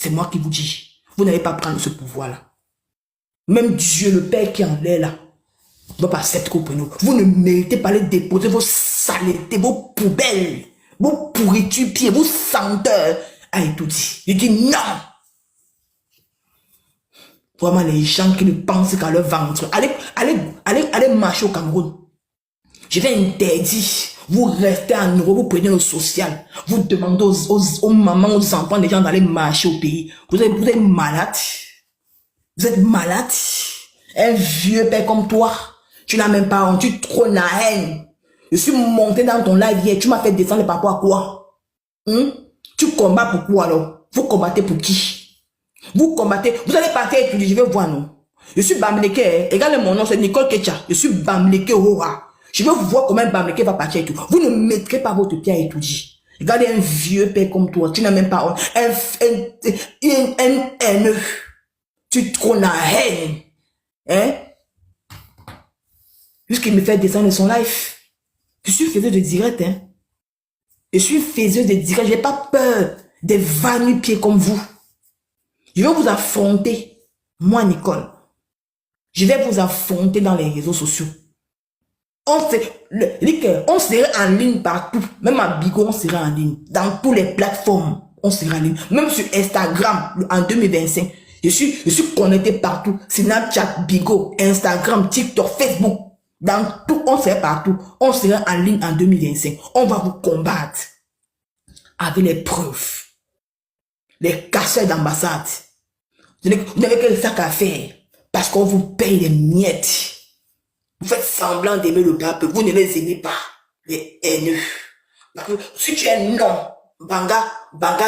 C'est moi qui vous dis. Vous n'allez pas prendre ce pouvoir-là. Même Dieu, le Père qui est en l'air là, ne va pas accepter que vous preniez. Vous ne méritez pas de déposer vos saletés, vos poubelles, vos pourritures, pieds, vos senteurs à Etoudi. Je dis non. Vraiment, les gens qui ne pensent qu'à leur ventre. Allez marcher au Cameroun. Je vais interdire. Vous restez en Europe, vous prenez le social. Vous demandez aux mamans, aux enfants, des gens d'aller marcher au pays. Vous êtes malade. Vous êtes malade. Un vieux père comme toi. Tu n'as même pas honte. Tu trônes la haine. Je suis monté dans ton live hier. Tu m'as fait descendre par rapport à quoi? Tu combats pour quoi alors? Vous combattez pour qui? Vous combattez, vous allez partir étudier, je vais voir non. Je suis Bamleke, regardez mon nom, c'est Nicole Ketcha. Je suis Bamleke Hora. Je vais voir comment Bamleke va partir et tout. Vous ne mettrez pas votre pied à étudier. Regardez un vieux père comme toi, tu n'as même pas un haineux. Tu trônes la haine. Hein? Jusqu'il me fait descendre de son live. Je suis faiseuse de direct, hein. Je suis faiseuse de direct, je n'ai pas peur des va-nu-pieds comme vous. Je vais vous affronter, moi Nicole. Je vais vous affronter dans les réseaux sociaux. On serait en ligne partout. Même à Bigo, on serait en ligne. Dans toutes les plateformes, on serait en ligne. Même sur Instagram, en 2025. Je suis connecté partout. Snapchat, Bigo, Instagram, TikTok, Facebook. Dans tout, on serait partout. On serait en ligne en 2025. On va vous combattre. Avec les preuves. Les casseurs d'ambassade. Vous n'avez que ça qu'à faire. Parce qu'on vous paye les miettes. Vous faites semblant d'aimer le peuple. Vous ne les aimez pas. Les haineux. Parce que si tu es non, Banga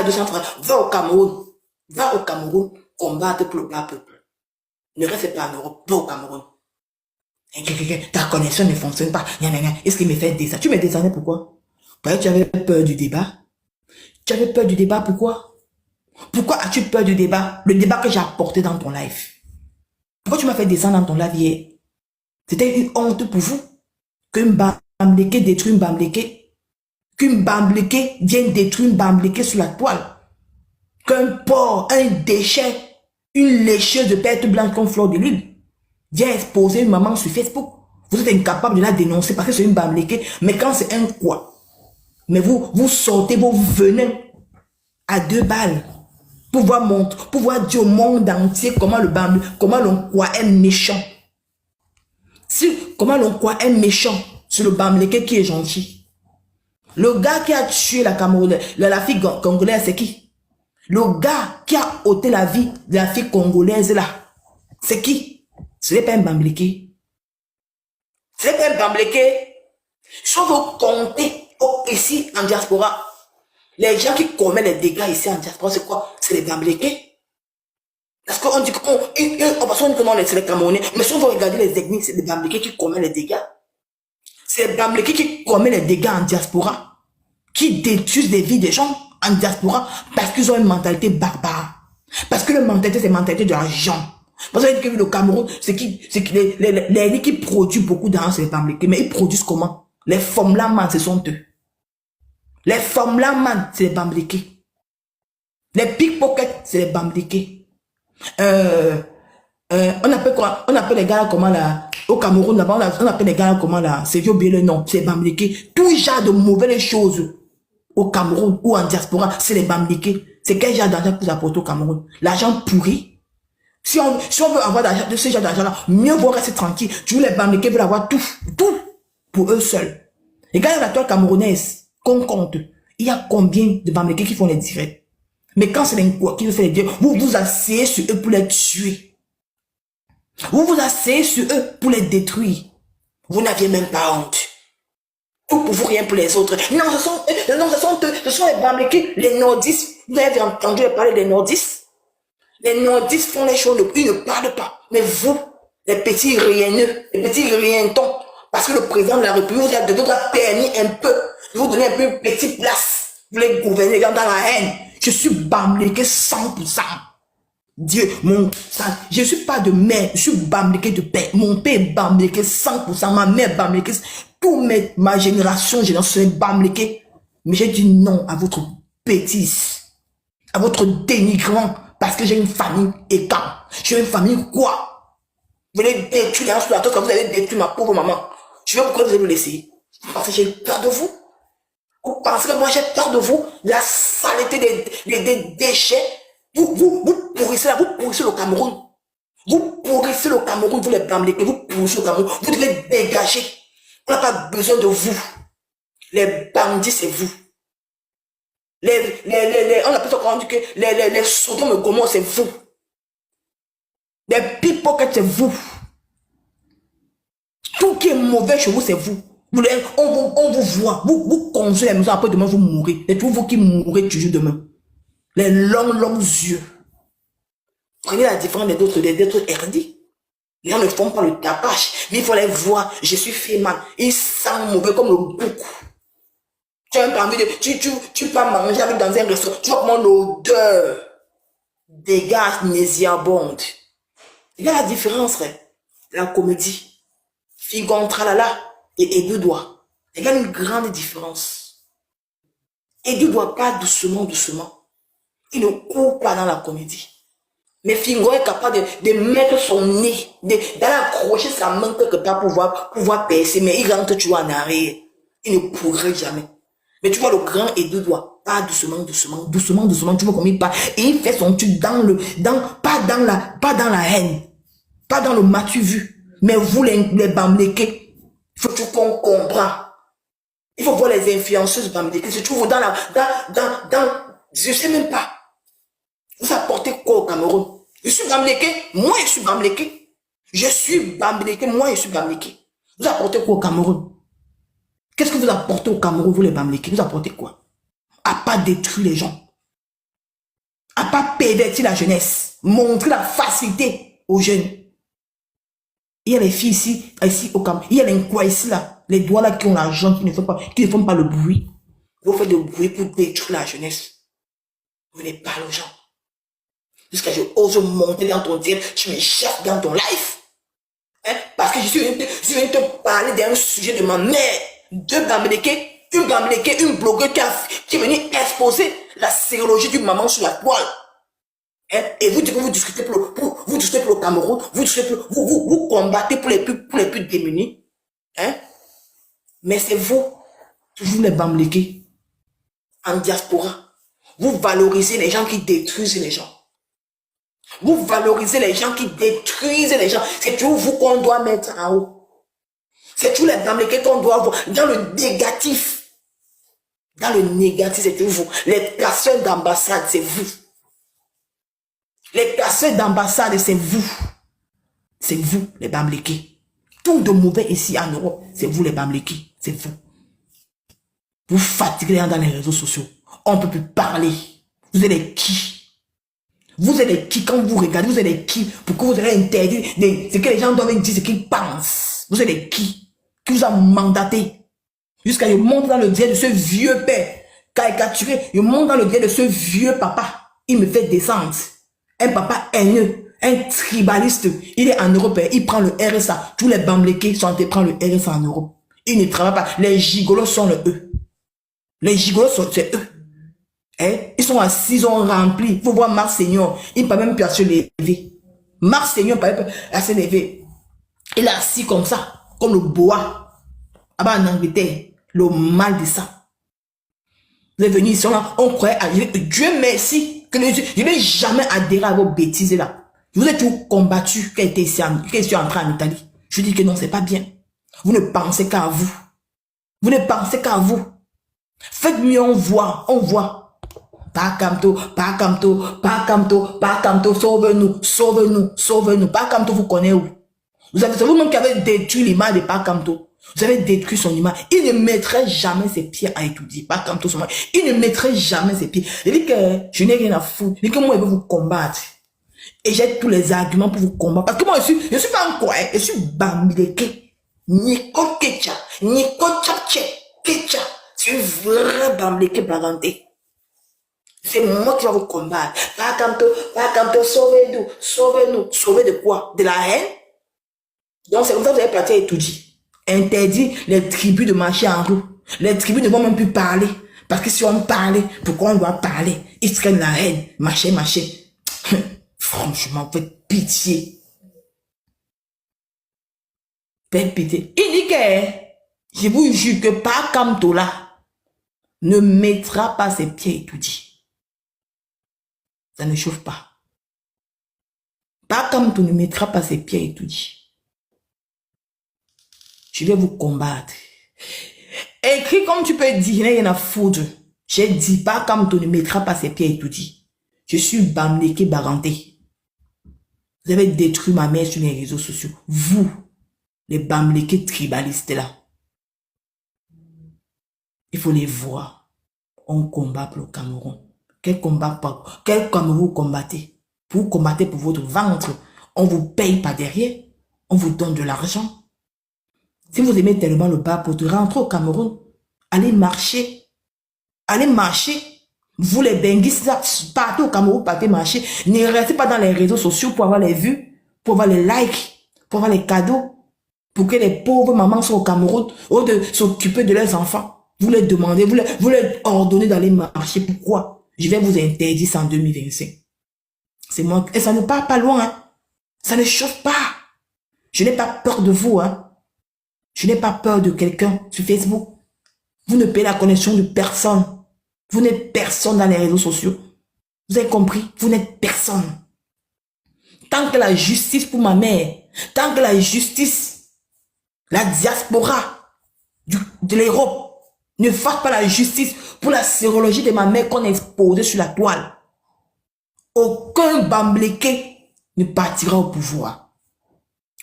200 francs, va au Cameroun. Va au Cameroun combattre pour le peuple. Ne reste pas en Europe. Va au Cameroun. Ta connexion ne fonctionne pas. Est-ce qu'il me fait descendre? Tu me descendais pourquoi? Parce que tu avais peur du débat. Tu avais peur du débat, pourquoi? Pourquoi as-tu peur du débat? Le débat que j'ai apporté dans ton live. Pourquoi tu m'as fait descendre dans ton live hier? C'était une honte pour vous. Qu'une Bamleke détruit une Bamleke. Qu'une Bamleke vienne détruire une Bamleke sur la toile. Qu'un porc, un déchet, une lécheuse de perte blanche comme Fleur de Lune vient exposer une maman sur Facebook. Vous êtes incapable de la dénoncer parce que c'est une Bamleke. Mais quand c'est un quoi? Mais vous sortez vos venins à 2 balles. Pour voir dire au monde entier comment l'on croit est méchant. Comment l'on croit est méchant sur le Bamleke qui est gentil. Le gars qui a tué la fille congolaise, c'est qui? Le gars qui a ôté la vie de la fille congolaise là, c'est qui? Ce n'est pas un Bamleke. Ce n'est pas un Bamleke. Si on veut compter ici en diaspora, les gens qui commettent les dégâts ici en diaspora, c'est quoi? C'est les Bamleke. Parce qu'on dit qu'on dit que non, c'est les Camerounais. Mais si on veut regarder les ethnies, c'est les Bamleke qui commettent les dégâts. C'est les Bamleke qui commettent les dégâts en diaspora. Qui détruisent les vies des gens en diaspora parce qu'ils ont une mentalité barbare. Parce que la mentalité, c'est la mentalité de l'argent. Parce que le Cameroun, c'est les qui produisent beaucoup d'argent, c'est les Bamleke. Mais ils produisent comment? Les femmes là, man, ce sont eux. Les femmes là, man, c'est les Bamleke. Les pickpockets, c'est les Bamleke. On appelle quoi? On appelle les gars là comment là? Au Cameroun, là-bas, on appelle les gars là comment là? C'est j'ai oublié le nom, c'est les Bamleke. Tout genre de mauvaises choses au Cameroun ou en diaspora, c'est les Bamleke. C'est quel genre d'argent que vous apportez au Cameroun? L'argent pourri. Si on veut avoir de ce genre d'argent là, mieux vaut rester tranquille. Tu veux les Bamleke veulent avoir tout pour eux seuls. Regardez la toile camerounaise qu'on compte. Il y a combien de Bamleke qui font les directs? Mais quand c'est les quoi qui veut faire les directs, vous vous asseyez sur eux pour les tuer. Vous vous asseyez sur eux pour les détruire. Vous n'aviez même pas honte. Tout pour vous, rien pour les autres. Non, ce sont les Bamleke, les nordistes. Vous avez entendu parler des nordistes? Les nordistes font les choses, ils ne parlent pas. Mais vous, les petits rieneux, les petits rientons, parce que le président de la République vous a permis un peu, de vous donner un peu une petite place. Vous voulez gouverner dans la haine. Je suis Bamleke 100%. Dieu, je suis pas de mère, je suis Bamleke de père. Mon père est Bamleke 100%, ma mère Bamleke, ma génération est Bamleke. Mais j'ai dit non à votre bêtise. à votre dénigrement, parce que j'ai une famille étant. J'ai une famille quoi? Vous allez détruire sur la tête quand vous allez détruire ma pauvre maman. Je vais pourquoi vous allez me laisser. Parce que j'ai peur de vous. Vous pensez que moi j'ai peur de vous? La saleté des déchets. Vous pourrissez là, vous pourrissez le Cameroun. Vous pourrissez le Cameroun, vous les bamléquez, vous pourrissez le Cameroun. Vous devez dégager. On n'a pas besoin de vous. Les bandits, c'est vous. On appelle ça comment dire que les Sodome et Gomorrhe, c'est vous. Les pickpockets, c'est vous. Tout qui est mauvais chez vous, c'est vous. On vous voit. Vous construisez la maison, après demain, vous mourrez. C'est tout vous qui mourrez toujours demain. Les longs yeux. Prenez la différence des autres herdis. Les gens ne font pas le tapage, mais il faut les voir. Je suis fait mal. Ils sentent mauvais comme le bouc. Tu as pas envie de... Tu peux manger avec dans un restaurant. Tu vois comment l'odeur dégage nauséabonde. Il y a la différence, frère. La comédie. Figon tralala et deux doigts. Il y a une grande différence. Et deux doigts pas doucement. Il ne court pas dans la comédie. Mais Figo est capable de mettre son nez, d'aller accrocher sa main quelque part pour pouvoir percer, mais il rentre toujours en arrière. Il ne pourrait jamais. Mais tu vois le grand et deux doigts, pas doucement, tu vois comme il part. Et il fait son truc pas dans la haine, pas dans le matu vu, mais vous les bamléqués. Il faut tout qu'on comprend. Il faut voir les influenceuses bamléquées. C'est toujours je sais même pas. Vous apportez quoi au Cameroun? Je suis bamléqué, moi je suis bamléqué. Je suis bamléqué, moi je suis bamléqué. Vous apportez quoi au Cameroun? Qu'est-ce que vous apportez au Cameroun, vous les bamléqués? Vous apportez quoi? À pas détruire les gens. À pas pervertir la jeunesse. Montrer la facilité aux jeunes. Il y a les filles ici au Cameroun. Il y a les quoi ici là. Les doigts là qui ont l'argent, qui ne font pas le bruit. Vous faites le bruit pour détruire la jeunesse. Vous n'êtes pas aux gens. Jusqu'à je ose monter dans ton dire, tu me cherches dans ton life. Hein? Parce que je suis venu te parler d'un sujet de ma mère. Deux bamléqués, une blogueuse qui est venue exposer la sérologie du maman sur la toile. Hein? Et vous dites que vous discutez pour le Cameroun, vous combattez pour les plus démunis. Hein? Mais c'est vous, toujours les bamléqués, en diaspora. Vous valorisez les gens qui détruisent les gens. Vous valorisez les gens qui détruisent les gens. C'est toujours vous qu'on doit mettre en haut. C'est toujours les bamléqués qu'on doit voir. Dans le négatif. Dans le négatif, c'est toujours vous. Les casseurs d'ambassade, c'est vous. Les casseurs d'ambassade, c'est vous. C'est vous, les bamléqués. Tout de mauvais ici en Europe, c'est vous, les bamléqués. C'est vous. Vous fatiguez les gens dans les réseaux sociaux. On ne peut plus parler. Vous êtes qui? Vous êtes qui quand vous regardez? Vous êtes qui pour que vous allez interdire ce que les gens doivent dire, ce qu'ils pensent? Vous êtes qui vous a mandaté? Jusqu'à je monte dans le dieu de ce vieux père caricaturé. Je monte dans le dieu de ce vieux papa. Il me fait descendre. Un papa haineux, un tribaliste. Il est en Europe, il prend le RSA. Tous les bamléqués sont en train de prendre le RSA en Europe. Ils ne travaillent pas. Les gigolos sont le eux. Les gigolos c'est eux. Hein? Ils sont assis, ils ont rempli. Il faut voir Marc Seigneur. Il ne peut même plus se lever. Marc Seigneur ne peut pas se lever. Il est assis comme ça, comme le boa. Ah en Angleterre, le mal de ça. Vous êtes venus ici, on croyait à Dieu merci que je n'ai jamais adhéré à vos bêtises là. Je vous ai toujours combattu quand je suis entré en Italie. Je dis que non, c'est pas bien. Vous ne pensez qu'à vous. Vous ne pensez qu'à vous. Faites mieux, on voit. Pakamto, sauve-nous. Pakamto, vous connaissez où? C'est vous-même qui avez détruit l'image de Pakamto. Vous avez détruit son image. Il ne mettrait jamais ses pieds à étudier. Pakamto, il ne mettrait jamais ses pieds. Je dis que je n'ai rien à foutre. Je dis que moi, je veux vous combattre. Et j'ai tous les arguments pour vous combattre. Parce que moi, je suis pas encore, je suis bambileke. Nico Ketcha. C'est un vrai bambileke blaganté. C'est moi qui vais vous combattre. Pakamto, sauvez-nous. Sauvez de quoi? De la haine? Donc c'est comme ça que vous avez parti à étudier. Interdit les tribus de marcher en roue. Les tribus ne vont même plus parler. Parce que si on parlait, pourquoi on doit parler? Ils traînent la haine, machin, machin. Franchement, faites pitié. Faites pitié. Il dit que, je vous jure que par Kamtola ne mettra pas ses pieds étourdis. Ça ne chauffe pas. Par Kamto ne mettra pas ses pieds étourdis. Je vais vous combattre. Écris comme tu peux dire, il y en a foutre. J'ai dit pas comme tu ne mettras pas ses pieds étourdis. Je suis Bamleke Baranté. Vous avez détruit ma mère sur les réseaux sociaux. Vous, les Bamleke tribalistes là. Il faut les voir. On combat pour le Cameroun. Quel Cameroun vous combattez? Vous combattez pour votre ventre. On vous paye pas derrière. On vous donne de l'argent. Si vous aimez tellement le bas pour rentrer au Cameroun, allez marcher. Allez marcher. Vous les benguistes, partout au Cameroun, partez marcher. Ne restez pas dans les réseaux sociaux pour avoir les vues, pour avoir les likes, pour avoir les cadeaux, pour que les pauvres mamans soient au Cameroun, au lieu de s'occuper de leurs enfants. Vous les demandez, vous les ordonnez d'aller marcher. Pourquoi? Je vais vous interdire ça en 2025. C'est moi. Et ça ne part pas loin, hein. Ça ne chauffe pas. Je n'ai pas peur de vous, hein. Je n'ai pas peur de quelqu'un sur Facebook. Vous ne payez la connexion de personne. Vous n'êtes personne dans les réseaux sociaux. Vous avez compris? Vous n'êtes personne. Tant que la justice pour ma mère, tant que la justice, la diaspora de l'Europe ne fasse pas la justice pour la sérologie de ma mère qu'on a exposée sur la toile, aucun Bamleke ne partira au pouvoir.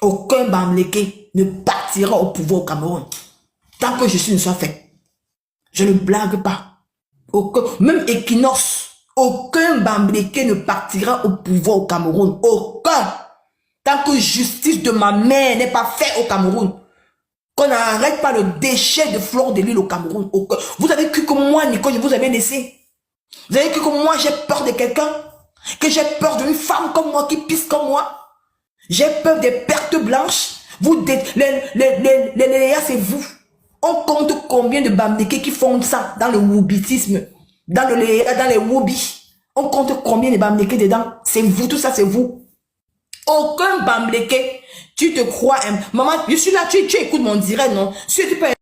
Aucun Bamleke ne partira au pouvoir au Cameroun. Tant que justice ne soit faite. Je ne blague pas. Même Equinox, aucun Bamleke ne partira au pouvoir au Cameroun. Aucun. Tant que justice de ma mère n'est pas faite au Cameroun. Qu'on n'arrête pas le déchet de Fleur de Lys au Cameroun. Aucun. Vous avez cru que moi, Nico, je vous avais laissé. Vous avez cru que moi, j'ai peur de quelqu'un? Que j'ai peur d'une femme comme moi qui pisse comme moi? J'ai peur des pertes blanches. Vous, les Léa, c'est vous. On compte combien de Bamleke qui font ça dans le woubitisme, dans le Léa, dans les woubis. On compte combien de Bamleke dedans. C'est vous, tout ça, c'est vous. Aucun Bamleke. Tu te crois, hein? Maman, je suis là, tu écoutes mon direct, non? Si tu peux